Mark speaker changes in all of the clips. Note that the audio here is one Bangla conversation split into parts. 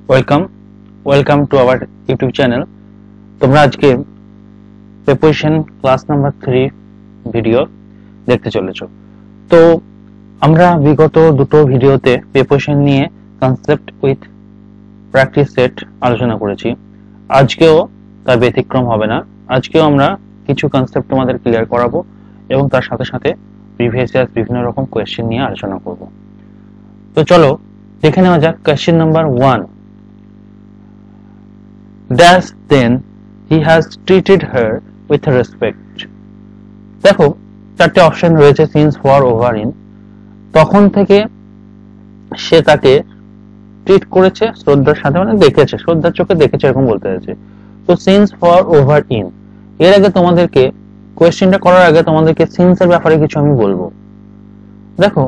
Speaker 1: Welcome welcome to our YouTube channel. তোমরা আজকে প্রিপোজিশন ক্লাস নাম্বার 3 ভিডিও দেখতে চলেছো। তো আমরা বিগত দুটো ভিডিওতে প্রিপোজিশন নিয়ে কনসেপ্ট উইথ প্র্যাকটিস সেট আলোচনা করেছি। আজকেও তার ব্যতিক্রম হবে না। আজকেও আমরা কিছু কনসেপ্ট তোমাদের ক্লিয়ার করাবো এবং তার সাথে সাথে প্রিভিয়াস ইয়ার বিভিন্ন রকম কোয়েশ্চেন নিয়ে আলোচনা করব। তো চলো দেখে নেওয়া যাক question number 1। Dash then he has treated her with respect. দেখো চারটে অপশন রয়েছে, সিন্স, ফর, ওভার, ইন। তখন থেকে সে তাকে ট্রিট করেছে শ্রদ্ধার সাথে, মানে দেখেছে, শ্রদ্ধার চোখে দেখেছে, এরকম বলতে চাইছে। তো সিন্স, ফর, ওভার, ইন। এর আগে তোমাদেরকে কোয়েশ্চেনটা করার আগে তোমাদেরকে সিন্স এর ব্যাপারে কিছু আমি বলবো। দেখো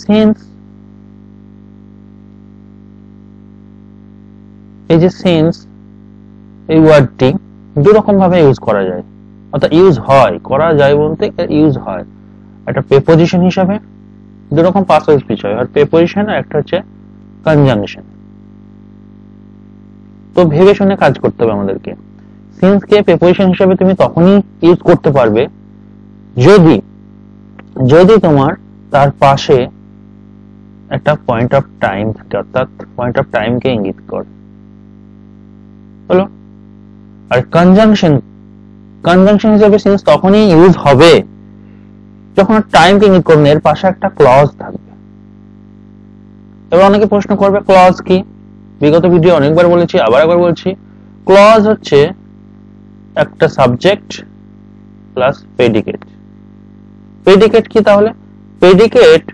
Speaker 1: সিন্স, এই যে সিন্স এই ওয়ার্ডটি দু রকম ভাবে ইউজ করা যায়, অর্থাৎ ইউজ হয়, করা যায় বলতে ইউজ হয় একটা প্রিপোজিশন হিসাবে, দু রকম পাসওয়ার্ড স্পিচ হয়, আর প্রিপোজিশন আর একটা হচ্ছে কনজাংশন। তো ভেবে শুনে কাজ করতে হবে আমাদেরকে। সিন্স কে প্রিপোজিশন হিসাবে তুমি তখনই ইউজ করতে পারবে যদি যদি তোমার তার পাশে একটা পয়েন্ট অফ টাইম থাকে, অর্থাৎ পয়েন্ট অফ টাইম কে ইঙ্গিত করে। হলো। আর কনজাংশন হিসেবে সিন্স তখনই ইউজ হবে যখন টাইম কে ইঙ্গিত করবে, এর পাশে একটা ক্লজ থাকবে। এবার অনেকে প্রশ্ন করবে ক্লজ কি? বিগত ভিডিও অনেকবার বলেছি, আবার একবার বলছি, ক্লজ হচ্ছে একটা সাবজেক্ট প্লাস প্রেডিকেট। প্রেডিকেট কি তাহলে? প্রেডিকেট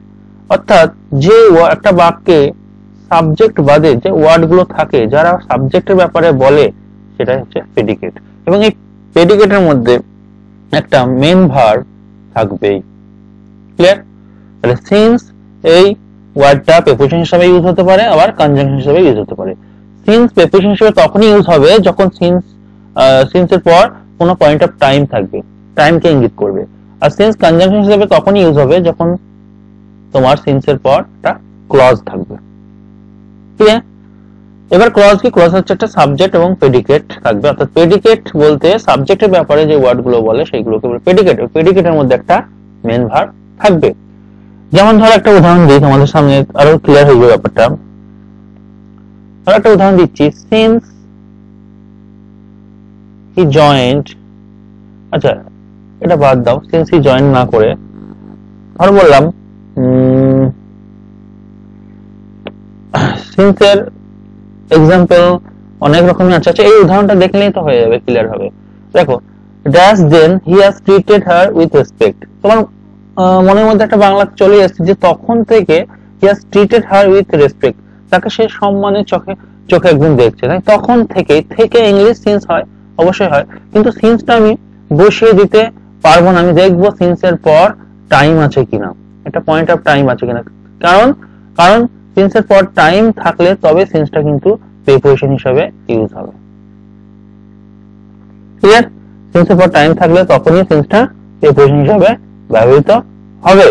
Speaker 1: অর্থাৎ যে একটা বাক্যে সাবজেক্ট বাদে যে ওয়ার্ড গুলো থাকে, যারা সাবজেক্টের ব্যাপারে বলে, সেটাই হচ্ছে প্রেডিকেট। এবং এই প্রেডিকেটের মধ্যে একটা মেন ভার্ব থাকবেই। ক্লিয়ার? তাহলে সিন্স এই ওয়ার্ডটা প্রিপোজিশন হিসেবে ইউজ হতে পারে, আবার কনজাংশন হিসেবে ইউজ হতে পারে। সিন্স প্রিপোজিশন হিসেবে তখনই ইউজ হবে যখন সিন্স এর পর কোনো পয়েন্ট অফ টাইম থাকবে, টাইমকে ইঙ্গিত করবে। আর সিন্স কনজাংশন হিসেবে তখনই ইউজ হবে যখন তোমার সিন্স এর পর একটা ক্লজ থাকবে। ক্লিয়ার? এবার ক্লজ কি? ক্লজ হচ্ছে একটা সাবজেক্ট এবং প্রেডিকেট থাকবে, অর্থাৎ প্রেডিকেট বলতে সাবজেক্টের ব্যাপারে যে ওয়ার্ড গুলো বলে সেইগুলোকে বলে প্রেডিকেট। প্রেডিকেটের মধ্যে একটা মেন ভার্ব থাকবে। যেমন ধরো একটা উদাহরণ দিই তোমাদের সামনে, আরো ক্লিয়ার হয়ে যাবে ব্যাপারটা। ধরো একটা উদাহরণ দিচ্ছি, সিন্স হি জয়েন্ট, আচ্ছা এটা বাদ দাও, সিন্স হি জয়েন না করে ধরো বললাম সিন্স এর এক্সাম্পল অনেক রকমের আছে। আচ্ছা এই উদাহরণটা দেখলেই তো হয়ে যাবে, ক্লিয়ার হবে। দেখো, dash then he has treated her with respect. তোমার মনের মধ্যে একটা বাংলা চলে আসছে যে তখন থেকে হি has treated her with respect, তাকে সে সম্মানের চোখে একদম দেখছে। তাই তখন থেকে ইংলিশ সিন্স হয়, অবশ্যই হয়, কিন্তু সিন্সটা আমি বসিয়ে দিতে পারবো না। আমি দেখবো সিন্স এর পর টাইম আছে কিনা, একটা পয়েন্ট অফ টাইম আছে কিনা। কারণ সিন্স এর পর টাইম থাকলে তবে সিন্সটা কিন্তু প্রিপোজিশন হিসেবে ইউজ হবে। ক্লিয়ার? সিন্স এর পর টাইম থাকলে তখনই সিন্সটা প্রিপোজিশন হিসেবে ব্যবহৃত হবে।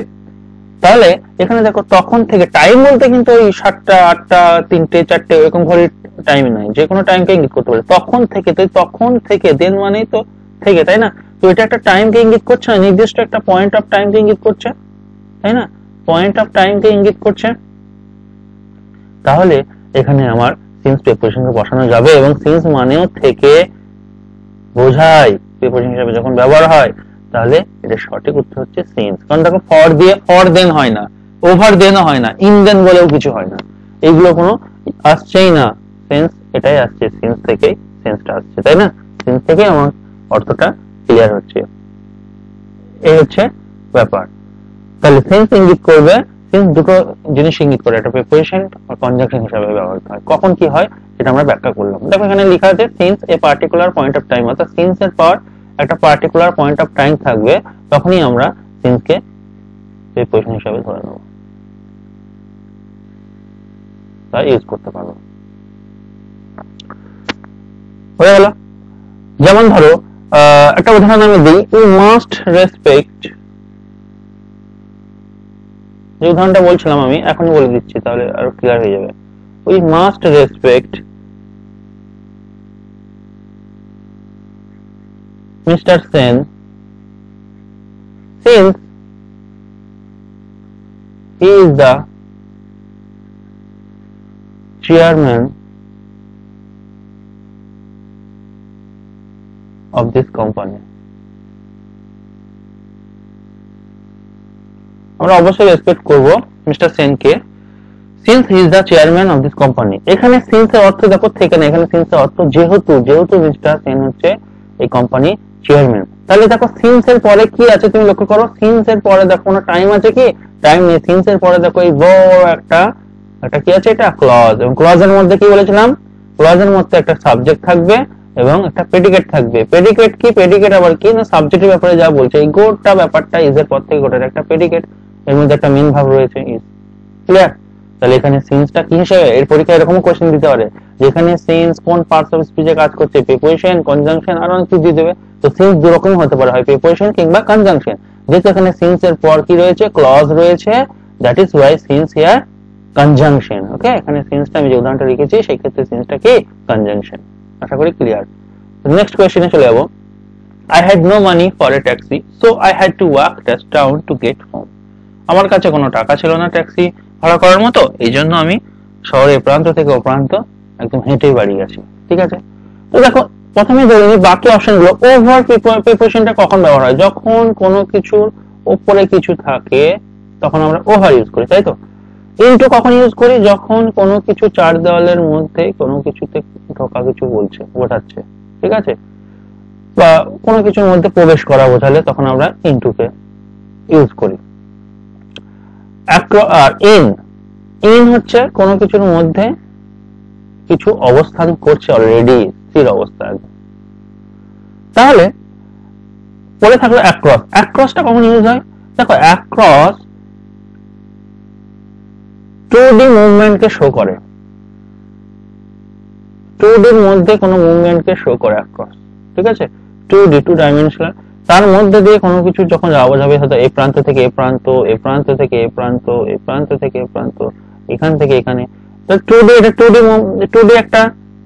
Speaker 1: তাহলে এখানে দেখো তখন থেকে, টাইম বলতে কিন্তু ওই 7টা 8টা 3টে 4টে এরকম ঘড়ির টাইম নয়, যে কোনো টাইমকে ইঙ্গিত করতে পারে। তখন থেকে, তো তখন থেকে দেন মানেই তো থেকে, তাই না? তো এটা একটা টাইমকে ইঙ্গিত করছে না, নির্দিষ্ট একটা পয়েন্ট অফ টাইমকে ইঙ্গিত করছে, তাই না? পয়েন্ট অফ টাইমকে ইঙ্গিত করছে। তাহলে এখানে আমার সিন্স প্রিপোজিশনকে বসানো যাবে, এবং সিন্স মানেও থেকে বোঝায়, প্রিপোজিশন হিসেবে যখন ব্যবহার হয়, তাহলে এটা সঠিক উত্তর হচ্ছে সিন্স। কারণ দেখো ফর দিয়ে ফর দেন হয় না, ওভার দেনও হয় না, ইন দেন বলেও কিছু হয় না, এইগুলো কোনো আসছেই না। সেন্স এটাই আসছে, সিন্স থেকেই সেন্সটা আসছে, তাই না? সিন্স থেকে আমার অর্থটা ক্লিয়ার হচ্ছে। এই হচ্ছে ব্যাপার। তাহলে সেন্স ইঙ্গিত করবে, সিন্স দুটো জিনিস ইঙ্গিত করে, একটা প্রিপোজিশন আর কনজাংশন হিসেবে ব্যবহৃত হয়। কখন কি হয় সেটা আমরা ব্যাখ্যা করলাম। দেখো এখানে লেখা আছে since a particular point of time, অর্থাৎ সিন্স এর পর একটা পার্টিকুলার পয়েন্ট অফ টাইম থাকবে, তখনই আমরা সিন্সকে প্রিপোজিশন হিসেবে ধরে নেব, তা ইউজ করতে পারবো। হয়ে গেল। যেমন ধরো একটা উদাহরণ আমি দিই, ইউ মাস্ট রেসপেক্ট। যে উদাহরণটা বলছিলাম আমি এখনই বলে দিচ্ছি, তাহলে আরো ক্লিয়ার হয়ে যাবে। we must respect Mr. Sen since he is the chairman of this company. আমরা অবশ্যই রেসপেক্ট করব মিস্টার সেন কে since he is the chairman of this company. এখানে সিন্স এর অর্থ দেখো থেকে না, এখানে সিন্স এর অর্থ যেহেতু মিস্টার সেন হচ্ছে এই কোম্পানি চেয়ারম্যান। তাহলে দেখো সিন্স এর পরে কি আছে তুমি লক্ষ্য করো, সিন্স এর পরে দেখো কোনো টাইম আছে কি? টাইম নেই। সিন্স এর পরে দেখো এই বড় একটা কি আছে, এটা ক্লজ। এবং ক্লজের মধ্যে কি বলেছিলাম, ক্লজের মধ্যে একটা সাবজেক্ট থাকবে এবং একটা প্রেডিকেট থাকবে। প্রেডিকেট কি? প্রেডিকেট আবার কি না, সাবজেক্টের ব্যাপারে যা বলছে এই গোটা ব্যাপারটা ইজ এর পর থেকে গোটার একটা প্রেডিকেট, এর মধ্যে একটা মেইন ভাব রয়েছে ইজ। ক্লিয়ার? তাহলে এখানে সিন্সটা কি হিসেবে, এর পরীক্ষায় এরকম কোশ্চেন দিতে পারে যেখানে সিন্স কোন পার্টস অফ স্পিচে কাজ করছে, প্রিপোজিশন, কনজাংশন আর অনেক কিছু দিয়ে দেবে। তো সিন্স দু রকম হতে পারে, হয় প্রিপোজিশন কিংবা কনজাংশন। যেহেতু এখানে সিন্স এর পর কি রয়েছে, ক্লজ রয়েছে, that is why since here conjunction. Okay, এখানে সিন্সটা আমি যে উদাহরণটা লিখেছি সেই ক্ষেত্রে সিন্সটা কি কনজাংশন। আশা করি ক্লিয়ার। নেক্সট কোশ্চেনে চলে যাব। I had no money for a taxi, so I had to walk down to get home. আমার কাছে কোনো টাকা ছিল না ট্যাক্সি ভাড়া করার মতো, এই জন্য আমি শহরের প্রান্ত থেকে ও প্রান্ত একদম হেঁটেই বাড়ি গেছি। ঠিক আছে, তো দেখো প্রথমে ধরে নিই বাকি অপশনগুলো। ওভার প্রিপোজিশনটা কখন ব্যবহার হয়? যখন কোনো কিছুর উপরে কিছু থাকে তখন আমরা ওভার ইউজ করি, তাই তো। ইনটু কখন ইউজ করি? যখন কোনো কিছু চার দেওয়ালের মধ্যে কোনো কিছুতে ঢোকা কিছু বলছে, বোঝাচ্ছে। ঠিক আছে, বা কোনো কিছুর মধ্যে প্রবেশ করা বোঝালে তখন আমরা ইনটুকে ইউজ করি। আর ইন হচ্ছে কোনো কিছুর মধ্যে কিছু অবস্থান করছে অলরেডি, স্থির অবস্থা। তাহলে পরে থাকলো অ্যাক্রস। অ্যাক্রসটা কখন ইউজ হয়? দেখো অ্যাক্রস 2D মুভমেন্টকে শো করে, 2D এর মধ্যে কোনো মুভমেন্টকে শো করে অ্যাক্রস। ঠিক আছে, 2D, 2 ডাইমেনশনাল। তার মধ্যে দিয়ে কোনো কিছু যখন যাওয়া যাবে, হয়তো এই প্রান্ত থেকে এই প্রান্ত, এই প্রান্ত থেকে এই প্রান্ত, এই প্রান্ত থেকে এই প্রান্ত, এখান থেকে এখানে, তো 2D, এটা 2D একটা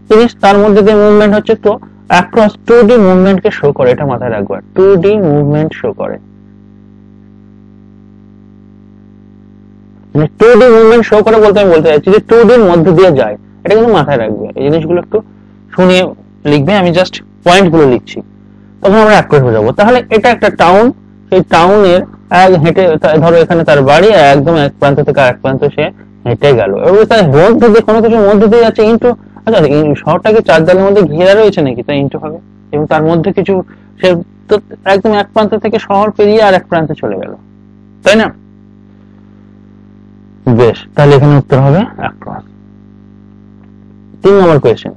Speaker 1: জিনিস, তার মধ্যে দিয়ে মুভমেন্ট হচ্ছে। তো অ্যাক্রস 2D মুভমেন্টকে শো করে, এটা মাথায় রাখবা, 2D মুভমেন্ট শো করে। মানে 2D মুভমেন্ট শো করে বলতে আমি বলতে চাইছি যে 2D এর মধ্যে দিয়ে যায়, এটা কিন্তু মাথায় রাখবে। এই জিনিসগুলো একটু শুনিয়ে লিখবে, আমি জাস্ট পয়েন্টগুলো লিখছি, তখন আমরা অ্যাক্রস বোঝাবো। তাহলে এটা একটা টাউন, সেই টাউনের হেঁটে, ধরো এখানে তার বাড়ি, একদম এক প্রান্ত থেকে আরেক প্রান্ত সে হেঁটে গেল। এবার তার মধ্যে দিয়ে কোনো কিছুর মধ্যে দিয়ে যাচ্ছে, ইন্টু। আচ্ছা, শহরটাকে চার দেওয়ালের মধ্যে ঘেরা রয়েছে নাকি, তাই ইন্টু হবে। এবং তার মধ্যে কিছু, সে তো একদম এক প্রান্ত থেকে শহর পেরিয়ে আর এক প্রান্তে চলে গেল, তাই না? বেশ, তাহলে এখানে উত্তর হবে across. 3 number question,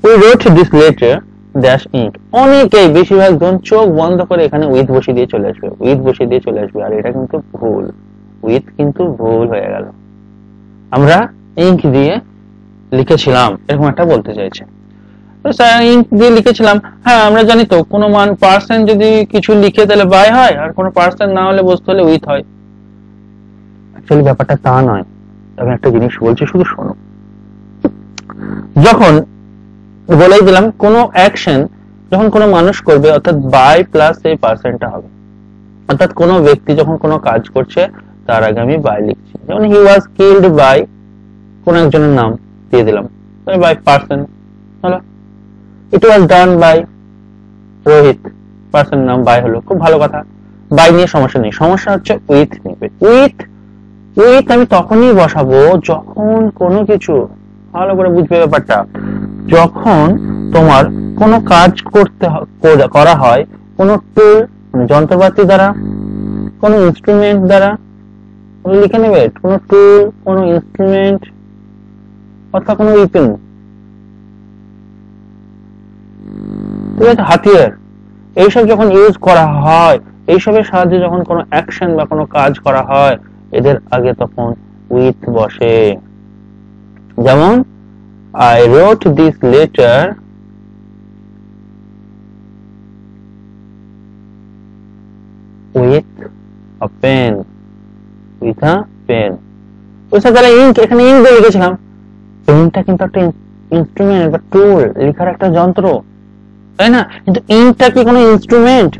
Speaker 1: we wrote this letter dash ink. অনেকেই, বেশিরভাগ জন চোখ বন্ধ করে এখানে উইথ বসিয়ে দিয়ে চলে আসবে, উইথ বসিয়ে দিয়ে চলে আসবে, আর এটা কিন্তু ভুল। উইথ কিন্তু ভুল হয়ে গেল, আমরা ইঙ্ক দিয়ে লিখেছিলাম, এরকম একটা বলতে চাইছে। তো স্যার ইঙ্ক দিয়ে লিখেছিলাম, হ্যাঁ আমরা জানি তো, কোনো মান পার্সেন্ট যদি কিছু লিখে তাহলে বাই হয়, আর কোনো পার্সেন্ট না হলে বসতে হলে উইথ হয়। অ্যাকচুয়ালি ব্যাপারটা তা নয়। আমি একটা জিনিস বলছি, শুধু শোনো। যখন বলেই দিলাম কোনো অ্যাকশন যখন কোনো মানুষ করবে, অর্থাৎ বাই প্লাস এই পার্সেন্টটা হবে। অর্থাৎ কোনো ব্যক্তি যখন কোনো কাজ করছে তার আগে আমি বাই লিখছি। যেমন হি ওয়াজ কিলড বাই, কোন একজনের নাম দিয়ে দিলাম, বাই পার্সন হলো। ইট ওয়াজ ডান বাই রোহিত, পার্সন নাম বাই হলো, খুব ভালো কথা। বাই নিয়ে সমস্যা নেই, সমস্যা হচ্ছে উইথ নেবে। উইথ আমি তখনই বসাবো যখন কোনো কিছু, ভালো করে বুঝবে ব্যাপারটা, যখন তোমার কোনো কাজ করা হয় কোনো টুল, মানে যন্ত্রপাতি দ্বারা, কোনো ইনস্ট্রুমেন্ট দ্বারা, লিখে নেবে কোনো টুল, কোনো ইনস্ট্রুমেন্ট অথবা কোনো উইপেন, ঠিক আছে, হাতিয়ার, এইসব যখন ইউজ করা হয়, এইসবের সাহায্যে যখন কোনো অ্যাকশন বা কোনো কাজ করা হয়, এদের আগে তখন উইথ বসে। যেমন I wrote this letter with a pen, with a pen। বুঝতে তাহলে ইঙ্ক, এখানে ইঙ্ক দিয়ে লিখেছিলাম, পেনটা কিন্তু একটা ইনস্ট্রুমেন্ট বা টুল, লেখার একটা যন্ত্র, তাই না? কিন্তু ইঙ্কটা কি কোনো ইনস্ট্রুমেন্ট?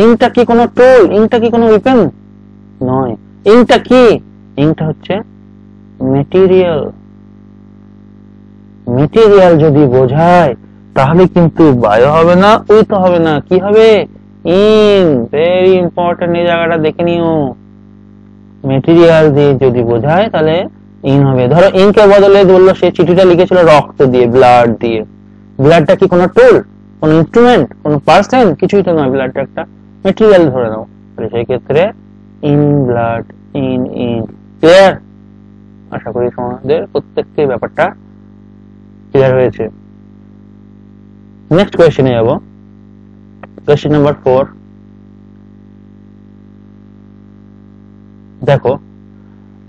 Speaker 1: ইঙ্কটা কি কোনো টুল? ইঙ্কটা কি কোনো ওয়েপন? নয়। ইঙ্কটা কি? ইঙ্কটা হচ্ছে মেটেরিয়াল। মেটেরিয়াল যদি বোঝায় তাহলে কিন্তু বায়ো হবে না, উইথ হবে না, কি হবে? ইন। ভেরি ইম্পর্টেন্ট, এই জায়গাটা দেখে নিও। মেটেরিয়াল দিয়ে যদি বোঝায় তাহলে ইন হবে। ধরো ইনকে বদলে বললো সে চিঠিটা লিখেছিল রক্ত দিয়ে, ব্লাড দিয়ে। ব্লাডটা কি কোনো টুল, কোন ইনস্ট্রুমেন্ট, কোন পার্সন? কিছুই তো নয়। ব্লাডটা একটা মেটেরিয়াল ধরে নাও। তাহলে সেই ক্ষেত্রে in blood, in ink. Clear? আশা করি তোমাদের প্রত্যেককে ব্যাপারটা ক্লিয়ার হয়েছে। নেক্সট কোয়েশ্চেনে যাব। Question number 4। দেখো,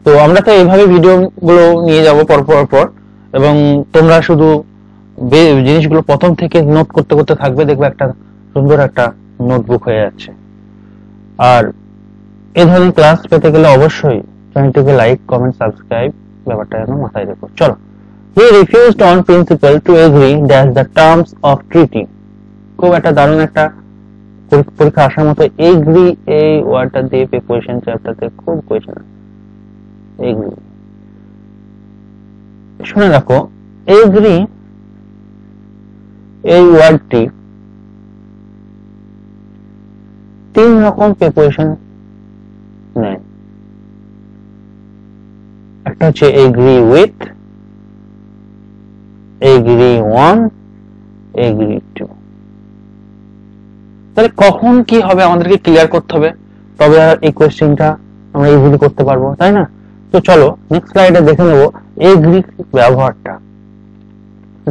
Speaker 1: তো আমরা তো এইভাবে ভিডিও গুলো নিয়ে যাব পর, এবং তোমরা শুধু জিনিসগুলো প্রথম থেকে নোট করতে করতে থাকবে, দেখবে একটা সুন্দর একটা নোটবুক হয়ে যাচ্ছে। আর এই ধরনের ক্লাস পেতে গেলে অবশ্যই চ্যানেলটিকে লাইক, কমেন্ট, সাবস্ক্রাইব ব্যাপারটা যেন মাথায় রেখো। চলো। He refused on principle to agree that the terms of treaty. খুব একটা দারুণ একটা পরীক্ষা আসার মতো এগ্রি, এই ওয়ার্ডটা দিয়ে প্রিপারেশন চ্যাপ্টারতে খুব কোয়েশ্চেন আছে। এগ্রি, শুনে রাখো, এগ্রি এই ওয়ার্ডটি 3 রকম প্রিপারেশন নেয়। একটা হচ্ছে agree with, agree one, agree two. তাহলে কখন কি হবে আমাদেরকে ক্লিয়ার করতে হবে, তবে এই কোয়েশ্চেনটা আমরা ইজিলি করতে পারবো, তাই না? তো চলো নেক্সট স্লাইডে দেখে নেবো এগ্রি ব্যবহারটা।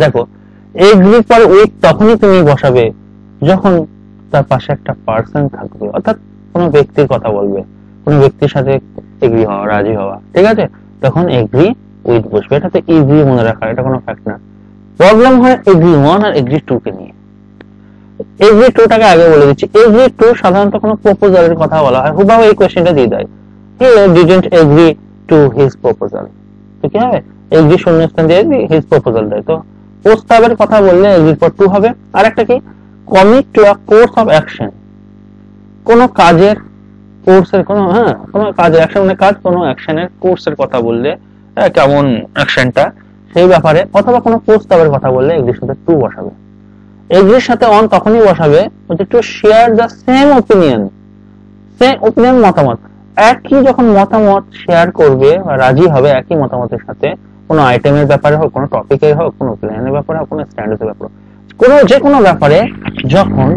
Speaker 1: দেখো, এগ্রি পর উইথ তখনই তুমি বসাবে যখন তার পাশে একটা পার্সন থাকবে, অর্থাৎ কোনো ব্যক্তির কথা বলবে, কোনো ব্যক্তির সাথে এগ্রি হওয়া, রাজি হওয়া, ঠিক আছে? তখন এগ্রি উইথ বসবে। এটা তো ইজি মনে রাখা, এটা কোনো ফ্যাক্ট না। প্রবলেম হয় এগ্রি ওয়ান আর এগ্রি টু কে নিয়ে। এগ্রি টু টাকে আগে বলে দিচ্ছি। এগ্রি টু সাধারণত কোনো প্রপোজালের কথা বলা হয়, হুবাহু এই কোয়েশ্চেনটা দিয়ে দেয়, he didn't agree to his proposal. তো কি হবে? এগ্রি শূন্যস্থান দিয়ে হিজ প্রপোজাল দেয়, তো প্রস্তাবের কথা বললে এগ্রি পর টু হবে। আর একটা কি, commit to a course of action. কোন কাজের কোর্সের, কোনো কাজের অ্যাকশন মানে কাজ, কোনো অ্যাকশনের কোর্সের কথা বললে, কেমন অ্যাকশনটা সেই ব্যাপারে, অথবা কোনো প্রস্তাবের কথা বললে এগ্রির সাথে টু বসাবে। এগ্রির সাথে অন তখনই বসাবে to share the same opinion. Same opinion, মতামত, একই যখন মতামত শেয়ার করবে বা রাজি হবে একই মতামতের সাথে, কোনো আইটেমের ব্যাপারে হোক, কোনো টপিকের হোক, কোনো ওপিনিয়নের ব্যাপারে হোক, কোনো স্ট্যান্ডার্ডের ব্যাপারে, যে কোনো ব্যাপারে যখন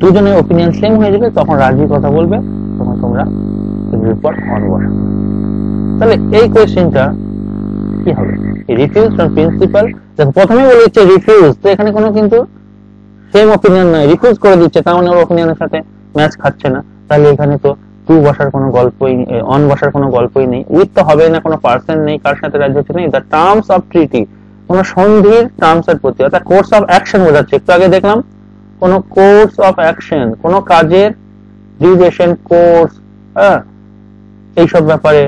Speaker 1: দুজনের ওপিনিয়ন সেম হয়ে যাবে তখন রাজি কথা বলবে, তখন তোমরা এগ্রির পর অন বসাবে। তাহলে এই কোয়েশ্চেনটা কি হবে? Refuse on principal. দেখো প্রথমেই বলে দিচ্ছে রিফিউজ, তো এখানে কোনো কিন্তু সেম ওপিনিয়ন নয়, রিফিউজ করে দিচ্ছে, তার মানে ওর ওপিনিয়নের সাথে ম্যাচ খাচ্ছে না। তাহলে এখানে তো টু বসার কোনো গল্পই, অন বসার কোনো গল্পই নেই। উইথ তো হবে না, কোনো পার্সন নেই, কার সাথে রাজি হচ্ছে নেই। দ্য টার্মস অফ ট্রিটি, কোনো সন্ধির টার্মস এর প্রতি, অর্থাৎ কোর্স অফ অ্যাকশন বোঝাচ্ছে। একটু আগে দেখলাম কোনো কোর্স অফ অ্যাকশন, কোনো কাজের ডিউরেশন, কোর্স, এইসব ব্যাপারে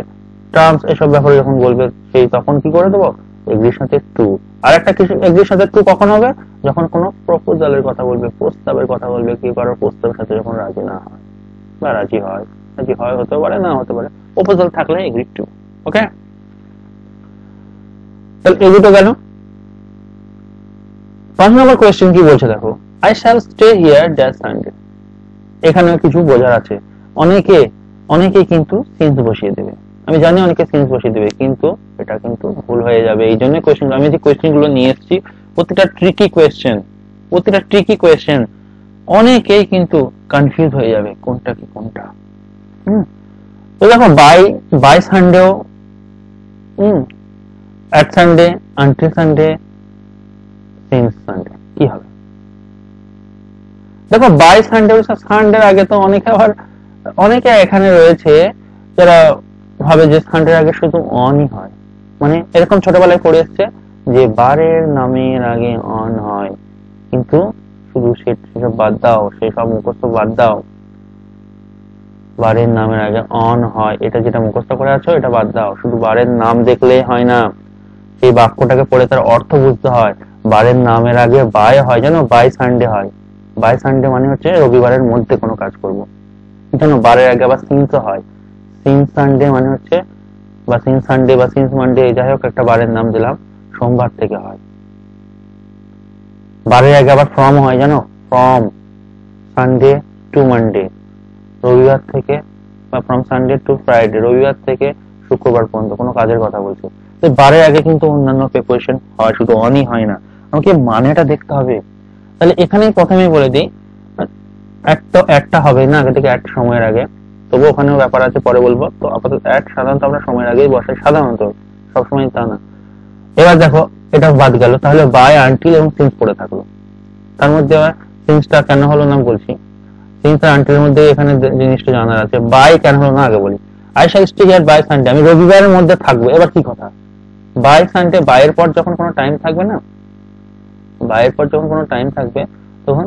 Speaker 1: টার্মস, এসব ব্যাপারে যখন বলবে সেই তখন কি করে দেবো? এগ্রির সাথে টু। আর একটা কিছু এগ্রির সাথে টু কখন হবে? যখন কোনো প্রপোজালের কথা বলবে, প্রস্তাবের কথা বলবে, কি কারোর প্রস্তাবের সাথে যখন রাজি না হয় বা রাজি হয়, হতে পারে, না হতে পারে, প্রপোজাল থাকলে এগ্রি টু। ওকে, তাহলে এগ্রি তো গেল। 5 নম্বর কোয়েশ্চেন কি বলছে দেখো, I shall stay here that Sunday. এখানে কিছু বোঝার আছে। অনেকে কিন্তু সিন্স বসিয়ে দেবে, আমি জানি অনেকে সিন্স বসিয়ে দেবে, কিন্তু এটা কিন্তু ভুল হয়ে যাবে। এই জন্য কোয়েশ্চেন, আমি যে কোয়েশ্চেন গুলো নিয়ে এসেছি প্রতিটা ট্রিকি কোয়েশ্চেন, অনেকেই কিন্তু কনফিউজ হয়ে যাবে কোনটা কি কোনটা। তো দেখো, বাই সানডেও, at Sunday, until Sunday, since Sunday, কি হবে? দেখো, বাই সানডে, সানডের আগে তো অনেকে এখানে রয়েছে যারা ভাবে যে সানডের আগে শুধু অনই হয়, মানে এরকম ছোটবেলায় পড়ে এসছে যে বারের নামের আগে অন হয়, কিন্তু শুধু সেসব বাদ দাও, সেসব মুখস্থ বাদ দাও। বারের নামের আগে অন হয়, এটা যেটা মুখস্থ করে আছো এটা বাদ দাও, শুধু বারের নাম দেখলে হয় না। এই বাক্যটাকে পড়ে তার অর্থ বুঝতে হয়। বারের নামের আগে বাই হয়, জানো, বাই সানডে হয়। বাই সানডে মানে হচ্ছে রবিবারের মধ্যে কোনো কাজ করব, জানো। বারের আগে আবার সিন্স হয়, সিন্স সানডে মানে হচ্ছে, বা সিন্স সানডে বা সিন্স মানডে, যাই হোক একটা বারের নাম দিলাম, সোমবার থেকে হয়। বারের আগে আবার ফ্রম হয়, জানো, ফ্রম সানডে টু মানডে, রবিবার থেকে, বা ফ্রম সানডে টু ফ্রাইডে, রবিবার থেকে শুক্রবার পর্যন্ত কোনো কাজের কথা বলছি। তো বারের আগে কিন্তু অন্যান্য প্রিপোজিশন হয়, শুধু অনই হয় না, আমাকে মানেটা দেখতে হবে। তাহলে এখানেই প্রথমেই বলে দিই, একটা হবে না আগে থেকে, একটা সময়ের আগে, তবু ওখানেও ব্যাপার আছে, পরে বলবো। তো আপাতত সাধারণত আমরা সময়ের আগেই বসাই, সাধারণত, সবসময় তা না। এবার দেখো, এটা বাদ গেল, তাহলে বাই, আনটিল এবং সিন্স পড়ে থাকলো। তার মধ্যে আবার সিন্সটা কেন হলো না বলছি। সিন্স আর আনটিলের মধ্যে এখানে জিনিসটা জানার আছে। বাই কেন হলো না আগে বলি। I shall stay here by Sunday, আমি রবিবারের মধ্যে থাকবো। এবার কি কথা, বাই সানডে, বাইয়ের পর যখন কোনো টাইম থাকবে না, বাইয়ের পর যখন কোনো টাইম থাকবে, তখন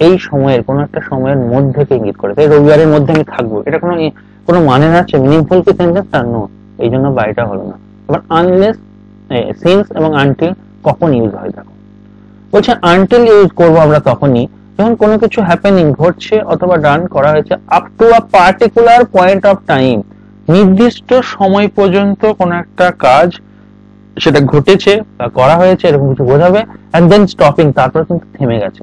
Speaker 1: এই সময়ের কোনো একটা সময়ের মধ্যে ইঙ্গিত করে। তাই রবিবারের মধ্যে আমি থাকবো, এটা কোনো মানে আছে, মিনিংফুল কি সেন্টেন্স, তার নো, এই জন্য বাইটা হলো না। এবার আনলেস, সিন্স এবং আনটিল কখন ইউজ হয় দেখো, বলছে আনটিল ইউজ করবো আমরা তখনই যখন কোনো কিছু হ্যাপেনিং ঘটছে অথবা ডান করা হয়েছে up to a particular point of time, নির্দিষ্ট সময় পর্যন্ত কোনো একটা কাজ সেটা ঘটেছে বা করা হয়েছে, এরকম কিছু বোঝাবে। এন্ড দেন স্টপিং, তারপর কিন্তু থেমে গেছে,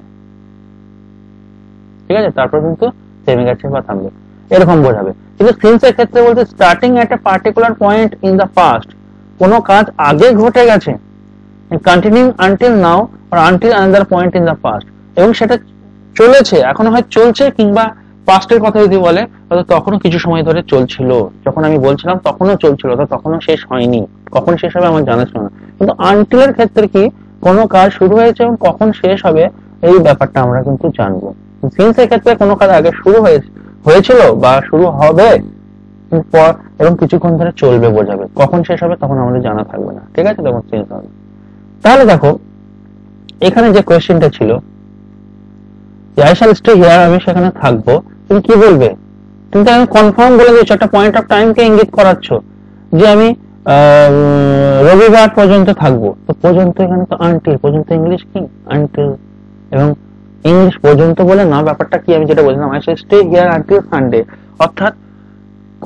Speaker 1: ঠিক আছে, তারপর কিন্তু থেমে গেছে বা থামবে, এরকম বোঝাবে। কিন্তু সিন্সের ক্ষেত্রে বলতে starting at a particular point in the past, কোনো কাজ আগে ঘটে গেছে, continuing until now or until another point in the past, এবং সেটা চলেছে, এখনো হয় চলছে, কিংবা পাস্টের কথা যদি বলে তখনও কিছু সময় ধরে চলছিল, যখন আমি বলছিলাম তখনও চলছিল, তখনও শেষ হয়নি, কখন শেষ হবে আমার জানা ছিল না। কিন্তু আনটিলের ক্ষেত্রে কি, কোনো কাজ শুরু হয়েছে এবং কখন শেষ হবে এই ব্যাপারটা আমরা কিন্তু জানবো। সিন্সের ক্ষেত্রে কোনো কাজ আগে শুরু হয়েছিল বা শুরু হবে এবং কিছুক্ষণ ধরে চলবে বোঝাবে, কখন শেষ হবে তখন আমাদের জানা থাকবে না, ঠিক আছে, তখন সিন্স হবে। তাহলে দেখো এখানে যে কোয়েশ্চেনটা ছিল, আই শ্যাল স্টে হিয়ার, আমি সেখানে থাকবো, তুমি কি বলবে, তুমি তো কনফার্ম বলে দিচ্ছ, একটা পয়েন্ট অফ টাইম কে ইঙ্গিত করাচ্ছ যে আমি রবিবার পর্যন্ত থাকবো। তো পর্যন্ত এখানে তো আনটিল, পর্যন্ত ইংলিশ কি আনটিল, এবং ইংলিশ পর্যন্ত বলে না, ব্যাপারটা কি আমি যেটা বলছিলাম, I shall stay here until Sunday, অর্থাৎ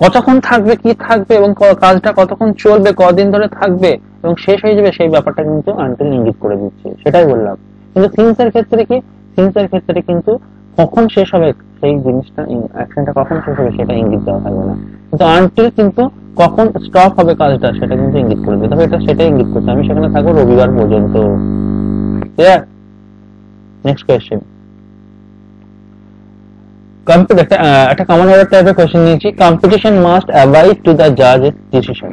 Speaker 1: কতক্ষণ থাকবে, কি থাকবে, এবং কাজটা কতক্ষণ চলবে, কদিন ধরে থাকবে এবং শেষ হয়ে যাবে, সেই ব্যাপারটা কিন্তু আনটিল ইঙ্গিত করে দিচ্ছে, সেটাই বললাম। কিন্তু সিন্সের ক্ষেত্রে কি, সিন্সের ক্ষেত্রে কিন্তু কখন শেষ হবে সেই জিনিসটা, অ্যাকশনটা কখন শেষ হবে সেটা ইঙ্গিত দেওয়া থাকবে না, কিন্তু আনটিল কিন্তু কখন স্টপ হবে কাজটা সেটা কিন্তু ইঙ্গিত করে দেবে। তবে এটা সেটাই ইঙ্গিত করছে, আমি সেখানে থাকবো রবিবার পর্যন্ত। ক্লিয়ার? নেক্সট কোয়েশ্চেন, একটা কমন এরর টাইপের কোশ্চেন নিয়েছি, competition must abide to the জাজেস ডিসিশন।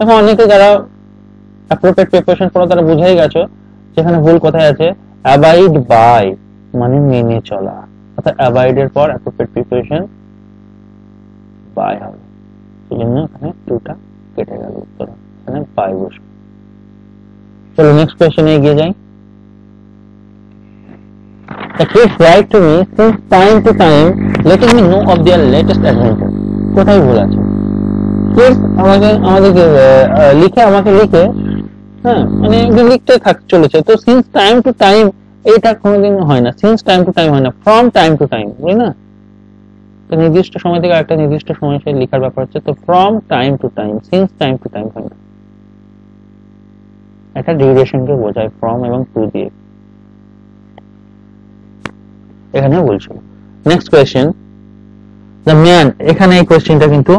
Speaker 1: এখন অনেকে যারা অ্যাপ্রোপ্রিয়েট প্রিপারেশন পড়ো তারা বুঝেই গেছো যেখানে ভুল কোথায় আছে। অ্যাবাইড বাই মানে মেনে চলা, অর্থাৎ অ্যাবাইড এর পর অ্যাপ্রোপ্রিয়েট প্রিপারেশন বাই হবে, সেজন্য এখানে টুটা কেটে গেল, উত্তর এখানে বাই বসবে। চলো নেক্সট কোয়েশ্চেনে এগিয়ে যাই। The kids write to me since time to time, letting me know of their latest adventure. কোথায় ভুল আছে? Kids আমাদেরকে লিখে, হ্যাঁ, মানে লিখতে চলেছে। তো since time to time এটা কোনোদিন হয় না, since time to time হয় না, from time to time, বুঝলি না? তো নির্দিষ্ট সময় থেকে একটা নির্দিষ্ট সময় সে লেখার ব্যাপার হচ্ছে, তো from time to time, since time to time হয় না। একটা ডিউরেশনকে বোঝায় from এবং to দিয়ে, এখানে বলছিল। নেক্সট কোয়েশ্চেন, দ্য ম্যান, এখানে এই কোয়েশ্চেনটা কিন্তু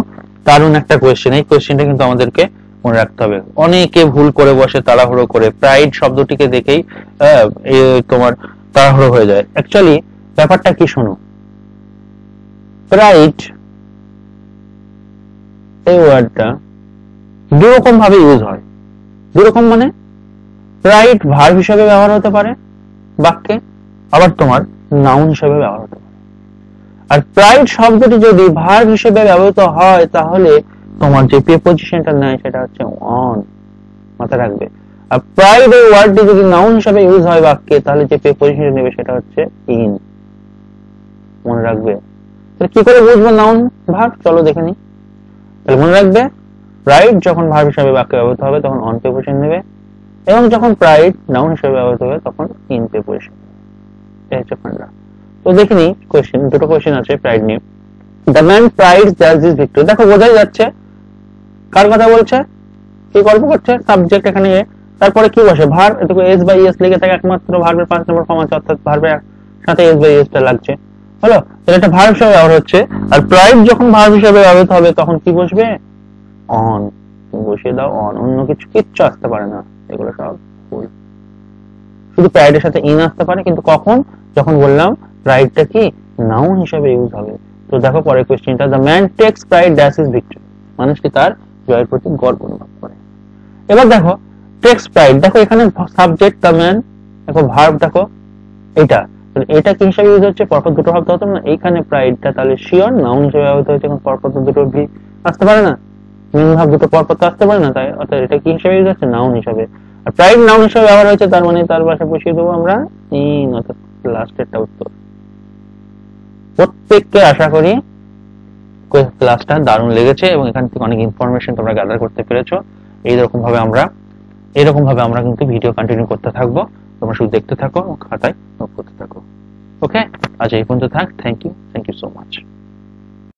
Speaker 1: দারুণ একটা কোয়েশ্চেন, এই কোয়েশ্চেনটা কিন্তু আমাদেরকে মনে রাখতে হবে। অনেকে ভুল করে বসে তাড়াহুড়ো করে, প্রাইড শব্দটিকে দেখেই তোমার তাড়াহুড়ো হয়ে যায়। অ্যাকচুয়ালি ব্যাপারটা কি শোনো, প্রাইড এই ওয়ার্ডটা দুরকম ভাবে ইউজ হয়। দুরকম মানে প্রাইড ভার্ব হিসেবে ব্যবহার হতে পারে বাক্যে, আবার তোমার নাউন হিসেবে ব্যবহার হতে পারে। আর প্রাইড শব্দটি যদি ভার্ব হিসেবে ব্যবহৃত হয় তাহলে তোমার যে প্রিপোজিশনটা নেয় সেটা হচ্ছে অন, মাথায় রাখবে। আর প্রাইড এই ওয়ার্ডটি যদি নাউন হিসেবে ইউজ হয় বাক্যে তাহলে যে প্রিপোজিশন নেবে সেটা হচ্ছে ইন, মনে রাখবে। তাহলে কি করে বুঝবো নাউন ভার্ব, চলো দেখে নি। তাহলে মনে রাখবে প্রাইড যখন ভার্ব হিসেবে বাক্যে ব্যবহৃত হবে তখন অন প্রিপোজিশন নেবে, এবং যখন প্রাইড নাউন হিসেবে ব্যবহৃত হবে তখন ইন প্রিপোজিশন। এটা হচ্ছে ফান্ডা। তো দেখে নিই কোশ্চেন, দুটো কোশ্চেন আছে প্রাইড নিয়ে। The man প্রাইডস that is victory. দেখো বোঝাই যাচ্ছে কার কথা বলছে, কি গল্প করছে, সাবজেক্ট এখানে এ, তারপরে কি বসে ভার্ব, এটুকু এস বাই এস লিখে থাকে, একমাত্র ভার্বের 5 নম্বর ফর্ম আছে, অর্থাৎ ভার্বের সাথে এস বাই এস টা লাগছে, হলো, তাহলে এটা ভার্ব হিসেবে ব্যবহার হচ্ছে। আর প্রাইড যখন ভার্ব হিসেবে ব্যবহৃত হবে তখন কি বসবে, অন, বসিয়ে দাও অন, অন্য কিছু কিচ্ছু আসতে পারে না, এগুলো সব ভুল। শুধু প্রাইডের সাথে ইন আসতে পারে, কিন্তু কখন, যখন বললাম প্রাইডটা কি নাউন হিসেবে ইউজ হবে। তো দেখো পরের কোশ্চেনটা, the man takes pride that is victory. মানুষ কি তার জয়ের প্রতি গর্ব অনুভব করে। এবার দেখো টেক্স প্রাইড, দেখো এখানে সাবজেক্ট দ্য ম্যান, দেখো ভার্ব দেখো এটা, এটা কি হিসাবে ইউজ হচ্ছে, পরপর দুটো ভাব হতো না, এইখানে প্রাইডটা তাহলে শিওর নাউন হিসেবে ব্যবহৃত হচ্ছে, এখন পরপর দুটো ভি আসতে পারে না, মেন ভাব দুটো পরপর তো আসতে পারে না, তাই অর্থাৎ এটা কি হিসাবে ইউজ হচ্ছে, নাউন হিসাবে। আর প্রাইড নাউন হিসাবে ব্যবহার হয়েছে, তার মানে তার পাশে বসিয়ে দেবো আমরা ইন, অর্থাৎ লাস্টেরটা উত্তর। প্রত্যেককে আশা করি ক্লাসটা দারুণ লেগেছে এবং এখান থেকে অনেক ইনফরমেশন তোমরা গ্যাদার করতে পেরেছো। এইরকম ভাবে আমরা কিন্তু ভিডিও কন্টিনিউ করতে থাকবো, তোমরা শুধু দেখতে থাকো, খাতায় নোট করতে থাকো। ওকে, আজ এই পর্যন্ত থাক। Thank you so much.